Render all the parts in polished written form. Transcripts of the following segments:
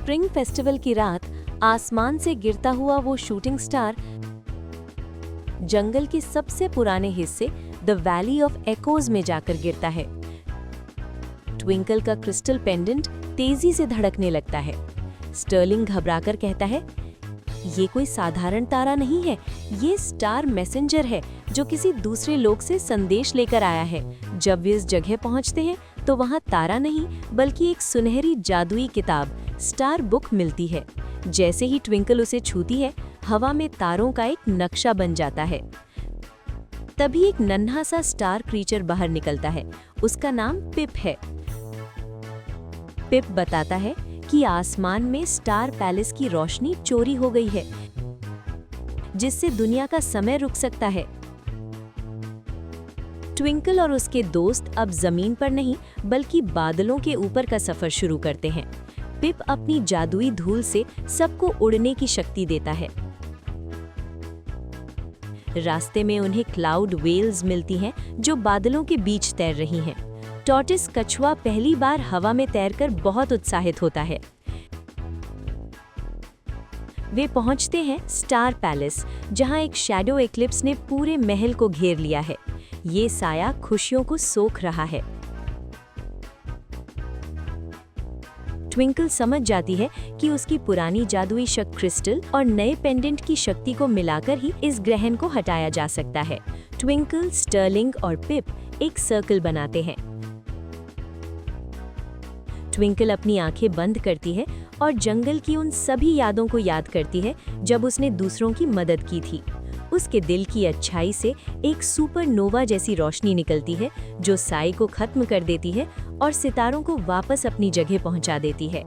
Spring festival की रात आसमान से गिरता हुआ वो शूटिंग स्टार जंगल के सबसे पुराने हिस्से द वैली ऑफ एकोज में जाकर गिरता है। ट्विंकल का क्रिस्टल पेंडेंट तेजी से धड़कने लगता है। स्टर्लिंग घबराकर कहता है, ये कोई साधारण तारा नहीं है, ये स्टार मैसेंजर है जो किसी दूसरे लोक से संदेश लेकर आया है। जब वे इस जगह पहुंचते हैं तो वहां तारा नहीं बल्कि एक सुनहरी जादुई किताब स्टार बुक मिलती है। जैसे ही ट्विंकल उसे छूती है, हवा में तारों का एक नक्शा बन जाता है। तभी एक नन्हा सा स्टार क्रीचर बाहर निकलता है। उसका नाम पिप है। पिप बताता है कि आसमान में स्टार पैलेस की रोशनी चोरी हो गई है, जिससे दुनिया का समय रुक सकता है। ट्विंकल और उसके दोस्त अब जमीन पर नहीं बल्कि बादलों के ऊपर का सफर शुरू करते हैं। पिप अपनी जादुई धूल से सबको उड़ने की शक्ति देता है। रास्ते में उन्हें क्लाउड वेल्स मिलती हैं जो बादलों के बीच तैर रही हैं। टॉर्टिस कछुआ पहली बार हवा में तैरकर बहुत उत्साहित होता है। वे पहुंचते हैं स्टार पैलेस, जहां एक शैडो एक्लिप्स ने पूरे महल को घेर लिया है। ये साया खुशियों को सोख रहा है। ट्विंकल समझ जाती है कि उसकी पुरानी जादुई शक्ति क्रिस्टल और नए पेंडेंट की शक्ति को मिलाकर ही इस ग्रहण को हटाया जा सकता है। ट्विंकल, स्टर्लिंग और पिप एक सर्कल बनाते हैं। ट्विंकल अपनी आंखें बंद करती है और जंगल की उन सभी यादों को याद करती है जब उसने दूसरों की मदद की थी। उसके दिल की अच्छाई से एक सुपरनोवा जैसी रोशनी निकलती है जो साए को खत्म कर देती है और सितारों को वापस अपनी जगह पहुंचा देती है।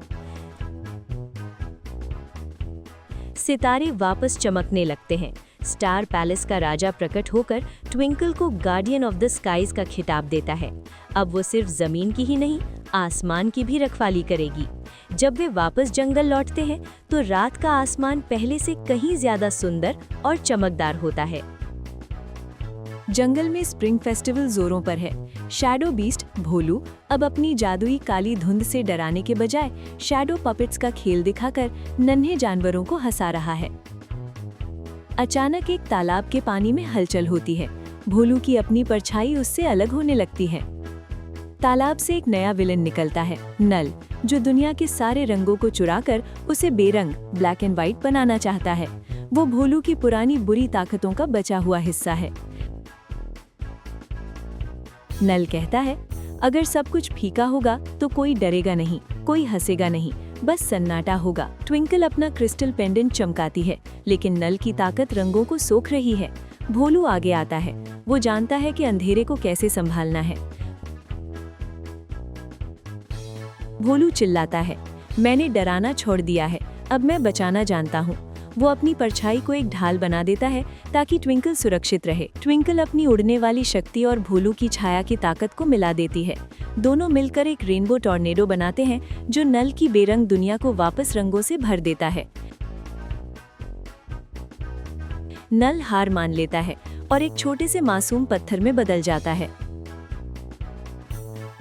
सितारे वापस चमकने लगते हैं। स्टार पैलेस का राजा प्रकट होकर ट्विंकल को गार्डियन ऑफ द स्काईज का खिताब देता है। अब वो सिर्फ जमीन की ही नहीं, आसमान की भी रखवाली करेगी। जब वे वापस जंगल लौटते हैं तो रात का आसमान पहले से कहीं ज्यादा सुंदर और चमकदार होता है। जंगल में स्प्रिंग फेस्टिवल जोरों पर है। शैडो बीस्ट भोलू अब अपनी जादुई काली धुंध से डराने के बजाय शैडो पपेट्स का खेल दिखाकर नन्हे जानवरों को हंसा रहा है। अचानक एक तालाब के पानी में हलचल होती है। भोलू की अपनी परछाई उससे अलग होने लगती है। तालाब से एक नया विलन निकलता है, नल, जो दुनिया के सारे रंगों को चुराकर उसे बेरंग ब्लैक एंड व्हाइट बनाना चाहता है। वो भोलू की पुरानी बुरी ताकतों का बचा हुआ हिस्सा है। नल कहता है, अगर सब कुछ फीका होगा तो कोई डरेगा नहीं, कोई हंसेगा नहीं, बस सन्नाटा होगा। ट्विंकल अपना क्रिस्टल पेंडेंट चमकाती है, लेकिन नल की ताकत रंगों को सोख रही है। भोलू आगे आता है। वो जानता है कि अंधेरे को कैसे संभालना है। भोलू चिल्लाता है, मैंने डराना छोड़ दिया है, अब मैं बचाना जानता हूँ। वो अपनी परछाई को एक ढाल बना देता है ताकि ट्विंकल सुरक्षित रहे। ट्विंकल अपनी उड़ने वाली शक्ति और भोलू की छाया की ताकत को मिला देती है। दोनों मिलकर एक रेनबो टॉर्नेडो बनाते हैं जो नल की बेरंग दुनिया को वापस रंगों से भर देता है। नल हार मान लेता है और एक छोटे से मासूम पत्थर में बदल जाता है।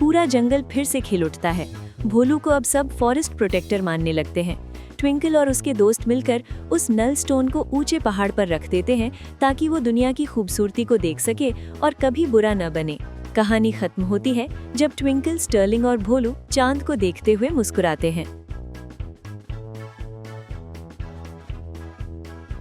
पूरा जंगल फिर से खिल उठता है। भोलू को अब सब फॉरेस्ट प्रोटेक्टर मानने लगते हैं। ट्विंकल और उसके दोस्त मिलकर उस नल स्टोन को ऊंचे पहाड़ पर रख देते हैं ताकि वो दुनिया की खूबसूरती को देख सके और कभी बुरा न बने। कहानी खत्म होती है जब ट्विंकल, स्टर्लिंग और भोलू चांद को देखते हुए मुस्कुराते हैं।